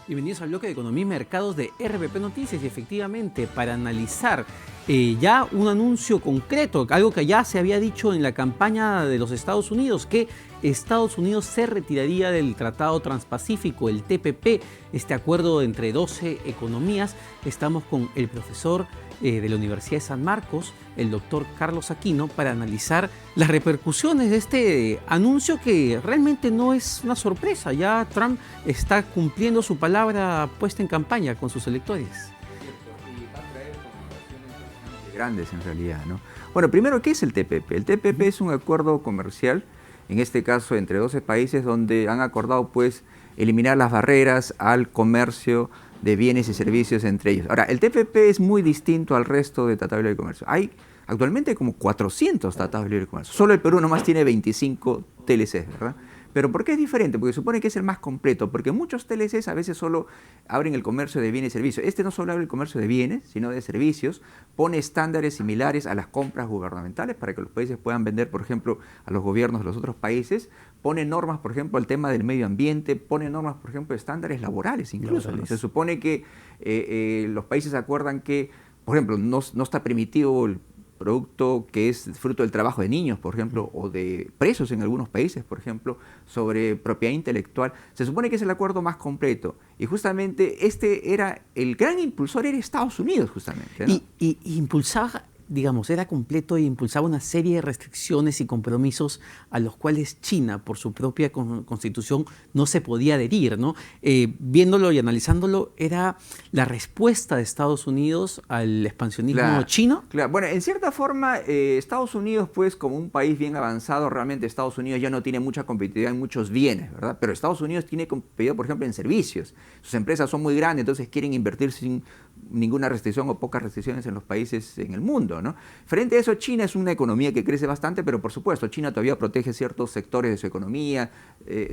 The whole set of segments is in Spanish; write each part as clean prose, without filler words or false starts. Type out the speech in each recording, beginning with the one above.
Bienvenidos al bloque de Economía y Mercados de RPP Noticias y efectivamente para analizar ya un anuncio concreto, algo que ya se había dicho en la campaña de los Estados Unidos, que Estados Unidos se retiraría del Tratado Transpacífico, el TPP, este acuerdo entre 12 economías. Estamos con el profesor de la Universidad de San Marcos, el doctor Carlos Aquino, para analizar las repercusiones de este anuncio que realmente no es una sorpresa. Ya Trump está cumpliendo su palabra puesta en campaña con sus electores. Grandes en realidad, ¿no? Bueno, primero, ¿qué es el TPP? El TPP es un acuerdo comercial, en este caso entre 12 países, donde han acordado pues eliminar las barreras al comercio de bienes y servicios entre ellos. Ahora, el TPP es muy distinto al resto de tratados de libre comercio. Hay actualmente como 400 tratados de libre comercio. Solo el Perú nomás tiene 25 TLCs, ¿verdad? ¿Pero por qué es diferente? Porque supone que es el más completo, porque muchos TLCs a veces solo abren el comercio de bienes y servicios. Este no solo abre el comercio de bienes, sino de servicios, pone estándares similares a las compras gubernamentales para que los países puedan vender, por ejemplo, a los gobiernos de los otros países, pone normas, por ejemplo, al tema del medio ambiente, pone normas, por ejemplo, de estándares laborales incluso. Se supone que los países acuerdan que, por ejemplo, no está permitido el producto que es fruto del trabajo de niños, por ejemplo, o de presos en algunos países, por ejemplo, sobre propiedad intelectual. Se supone que es el acuerdo más completo. Y justamente el gran impulsor era Estados Unidos, justamente, ¿no? Y impulsaba, digamos, era completo e impulsaba una serie de restricciones y compromisos a los cuales China, por su propia constitución, no se podía adherir, ¿no? Viéndolo y analizándolo, era la respuesta de Estados Unidos al expansionismo chino. Claro. Bueno, en cierta forma, Estados Unidos, pues, como un país bien avanzado, realmente Estados Unidos ya no tiene mucha competitividad en muchos bienes, ¿verdad? Pero Estados Unidos tiene competitividad, por ejemplo, en servicios. Sus empresas son muy grandes, entonces quieren invertir sin ninguna restricción o pocas restricciones en los países en el mundo, ¿no? Frente a eso, China es una economía que crece bastante, pero por supuesto, China todavía protege ciertos sectores de su economía,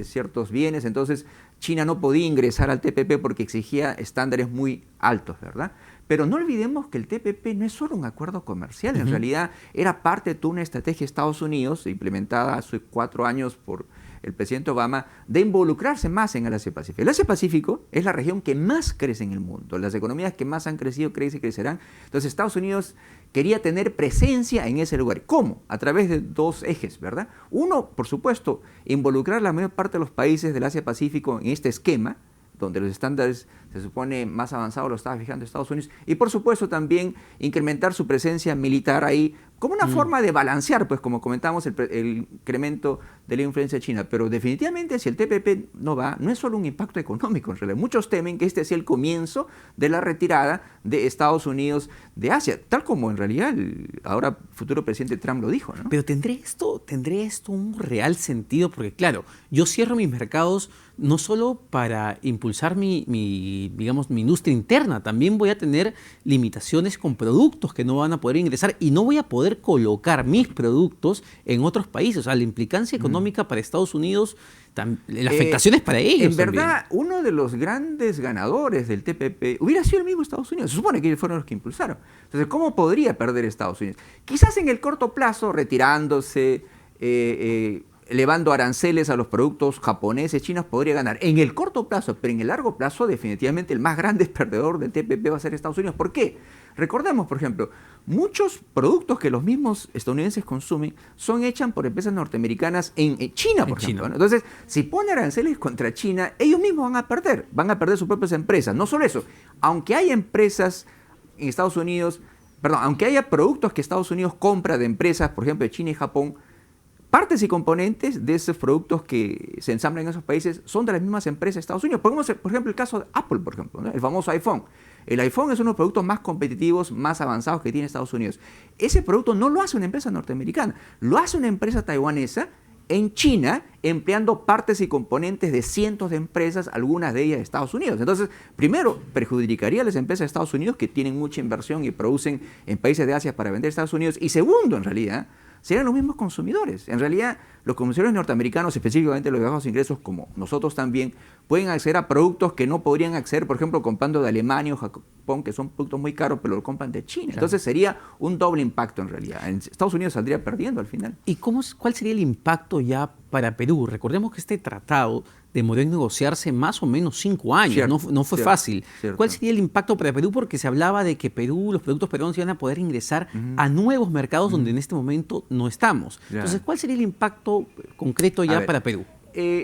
ciertos bienes, entonces China no podía ingresar al TPP porque exigía estándares muy altos, ¿verdad? Pero no olvidemos que el TPP no es solo un acuerdo comercial, en realidad era parte de toda una estrategia de Estados Unidos, implementada hace 4 años por el presidente Obama, de involucrarse más en el Asia-Pacífico. El Asia-Pacífico es la región que más crece en el mundo, las economías que más han crecido, crecen y crecerán. Entonces Estados Unidos quería tener presencia en ese lugar. ¿Cómo? A través de 2 ejes, ¿verdad? Uno, por supuesto, involucrar la mayor parte de los países del Asia-Pacífico en este esquema, donde los estándares se supone más avanzados los estaba fijando Estados Unidos, y por supuesto también incrementar su presencia militar ahí como una forma de balancear, pues como comentamos, el incremento de la influencia china. Pero definitivamente si el TPP no va, no es solo un impacto económico en realidad. Muchos temen que este sea el comienzo de la retirada de Estados Unidos de Asia, tal como en realidad el ahora futuro presidente Trump lo dijo, ¿no? Pero ¿tendré esto un real sentido? Porque claro, yo cierro mis mercados no solo para impulsar mi industria interna, también voy a tener limitaciones con productos que no van a poder ingresar y no voy a poder colocar mis productos en otros países. O sea, la implicancia económica para Estados Unidos, la afectación es para ellos. En verdad, uno de los grandes ganadores del TPP hubiera sido el mismo Estados Unidos. Se supone que ellos fueron los que impulsaron. Entonces, ¿cómo podría perder Estados Unidos? Quizás en el corto plazo, retirándose, elevando aranceles a los productos japoneses, chinos, podría ganar. En el corto plazo, pero en el largo plazo, definitivamente el más grande perdedor del TPP va a ser Estados Unidos. ¿Por qué? Recordemos, por ejemplo, muchos productos que los mismos estadounidenses consumen son hechos por empresas norteamericanas en China, por ejemplo, ¿no? Entonces, si pone aranceles contra China, ellos mismos van a perder sus propias empresas. No solo eso, aunque hay empresas en Estados Unidos, aunque haya productos que Estados Unidos compra de empresas, por ejemplo, de China y Japón, partes y componentes de esos productos que se ensamblan en esos países son de las mismas empresas de Estados Unidos. Pongamos, por ejemplo, el caso de Apple, por ejemplo, ¿no? El famoso iPhone. El iPhone es uno de los productos más competitivos, más avanzados que tiene Estados Unidos. Ese producto no lo hace una empresa norteamericana, lo hace una empresa taiwanesa en China, empleando partes y componentes de cientos de empresas, algunas de ellas de Estados Unidos. Entonces, primero, perjudicaría a las empresas de Estados Unidos que tienen mucha inversión y producen en países de Asia para vender a Estados Unidos. Y segundo, en realidad, serían los mismos consumidores. En realidad, los consumidores norteamericanos, específicamente los de bajos ingresos, como nosotros también, pueden acceder a productos que no podrían acceder, por ejemplo, comprando de Alemania o Japón, que son productos muy caros, pero lo compran de China. Claro. Entonces sería un doble impacto en realidad. En Estados Unidos saldría perdiendo al final. ¿Y cuál sería el impacto ya para Perú? Recordemos que este tratado demoró en negociarse más o menos 5 años, Cierto, no fue cierto, fácil. cierto. ¿Cuál sería el impacto para Perú? Porque se hablaba de que Perú, los productos peruanos iban a poder ingresar a nuevos mercados donde en este momento no estamos. Ya. Entonces, ¿cuál sería el impacto concreto A ya ver, para Perú?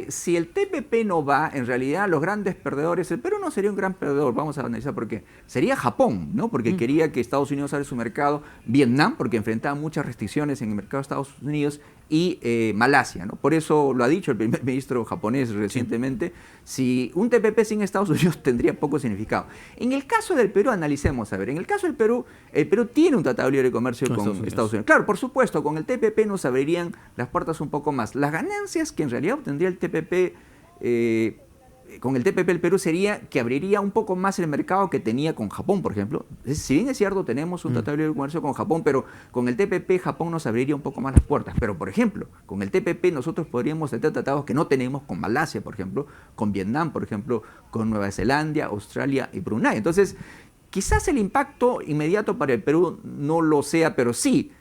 Si el TPP no va, en realidad los grandes perdedores, el Perú no sería un gran perdedor, vamos a analizar por qué. Sería Japón, ¿no? Porque quería que Estados Unidos abra su mercado, Vietnam, porque enfrentaba muchas restricciones en el mercado de Estados Unidos, y Malasia, ¿no? Por eso lo ha dicho el primer ministro japonés recientemente, si un TPP sin Estados Unidos tendría poco significado. En el caso del Perú, analicemos, a ver, en el caso del Perú, el Perú tiene un tratado de libre comercio con Estados Unidos. Claro, por supuesto, con el TPP nos abrirían las puertas un poco más. Las ganancias que en realidad obtendría el TPP, con el TPP el Perú sería que abriría un poco más el mercado que tenía con Japón, por ejemplo. Si bien es cierto, tenemos un tratado de libre comercio con Japón, pero con el TPP Japón nos abriría un poco más las puertas. Pero, por ejemplo, con el TPP nosotros podríamos tener tratados que no tenemos con Malasia, por ejemplo, con Vietnam, por ejemplo, con Nueva Zelanda, Australia y Brunei. Entonces, quizás el impacto inmediato para el Perú no lo sea, pero sí,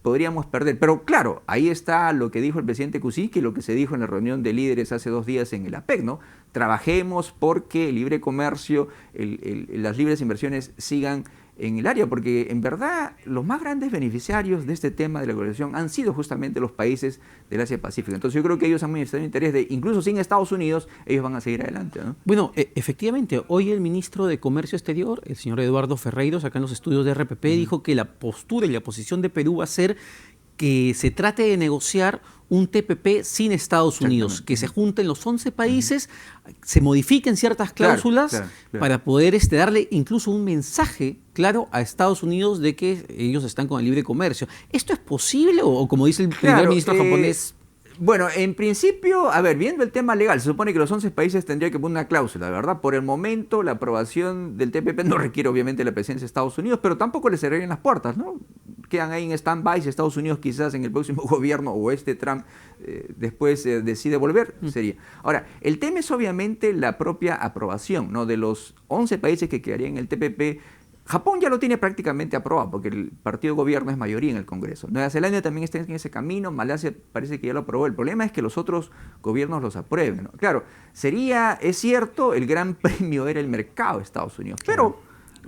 podríamos perder. Pero claro, ahí está lo que dijo el presidente Kuczynski, lo que se dijo en la reunión de líderes hace 2 días en el APEC, ¿no? Trabajemos porque el libre comercio, las libres inversiones sigan en el área, porque en verdad los más grandes beneficiarios de este tema de la globalización han sido justamente los países del Asia-Pacífico. Entonces yo creo que ellos han manifestado interés de, incluso sin Estados Unidos, ellos van a seguir adelante, ¿no? Bueno, efectivamente, hoy el ministro de Comercio Exterior, el señor Eduardo Ferreiros, acá en los estudios de RPP, dijo que la postura y la posición de Perú va a ser que se trate de negociar un TPP sin Estados Unidos, que se junten los 11 países, se modifiquen ciertas cláusulas claro. para poder darle incluso un mensaje claro a Estados Unidos de que ellos están con el libre comercio. ¿Esto es posible o como dice el primer ministro japonés? Bueno, en principio, a ver, viendo el tema legal, se supone que los 11 países tendrían que poner una cláusula, ¿verdad? Por el momento, la aprobación del TPP no requiere obviamente la presencia de Estados Unidos, pero tampoco le cerrarían las puertas, ¿no? Quedan ahí en stand-by, si Estados Unidos quizás en el próximo gobierno o Trump después decide volver, sería. Ahora, el tema es obviamente la propia aprobación, ¿no? De los 11 países que quedarían en el TPP, Japón ya lo tiene prácticamente aprobado porque el partido de gobierno es mayoría en el Congreso. Nueva Zelanda también está en ese camino, Malasia parece que ya lo aprobó. El problema es que los otros gobiernos los aprueben, ¿no? Claro, es cierto, el gran premio era el mercado de Estados Unidos, pero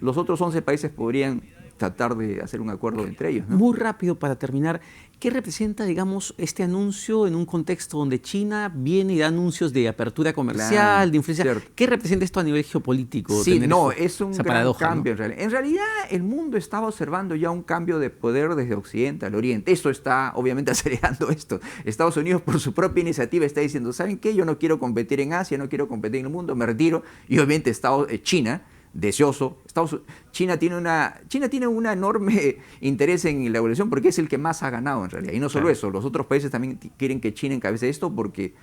los otros 11 países podrían tratar de hacer un acuerdo entre ellos, ¿no? Muy rápido para terminar, ¿qué representa, digamos, este anuncio en un contexto donde China viene y da anuncios de apertura comercial, Claro, de influencia? cierto. ¿Qué representa esto a nivel geopolítico? Sí, no, esa es un gran paradoja, cambio, ¿no? en realidad. En realidad, el mundo estaba observando ya un cambio de poder desde Occidente al Oriente. Eso está, obviamente, acelerando esto. Estados Unidos, por su propia iniciativa, está diciendo, ¿saben qué? Yo no quiero competir en Asia, no quiero competir en el mundo, me retiro. Y obviamente China, deseoso. China tiene un enorme interés en la evolución porque es el que más ha ganado en realidad. Y no solo eso, los otros países también quieren que China encabece esto porque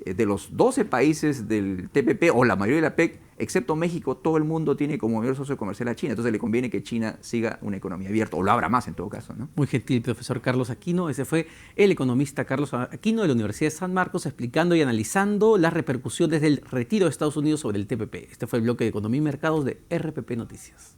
de los 12 países del TPP o la mayoría de la PEC, excepto México, todo el mundo tiene como mayor socio comercial a China. Entonces le conviene que China siga una economía abierta o lo abra más en todo caso, ¿no? Muy gentil, profesor Carlos Aquino. Ese fue el economista Carlos Aquino de la Universidad de San Marcos explicando y analizando las repercusiones del retiro de Estados Unidos sobre el TPP. Este fue el bloque de Economía y Mercados de RPP Noticias.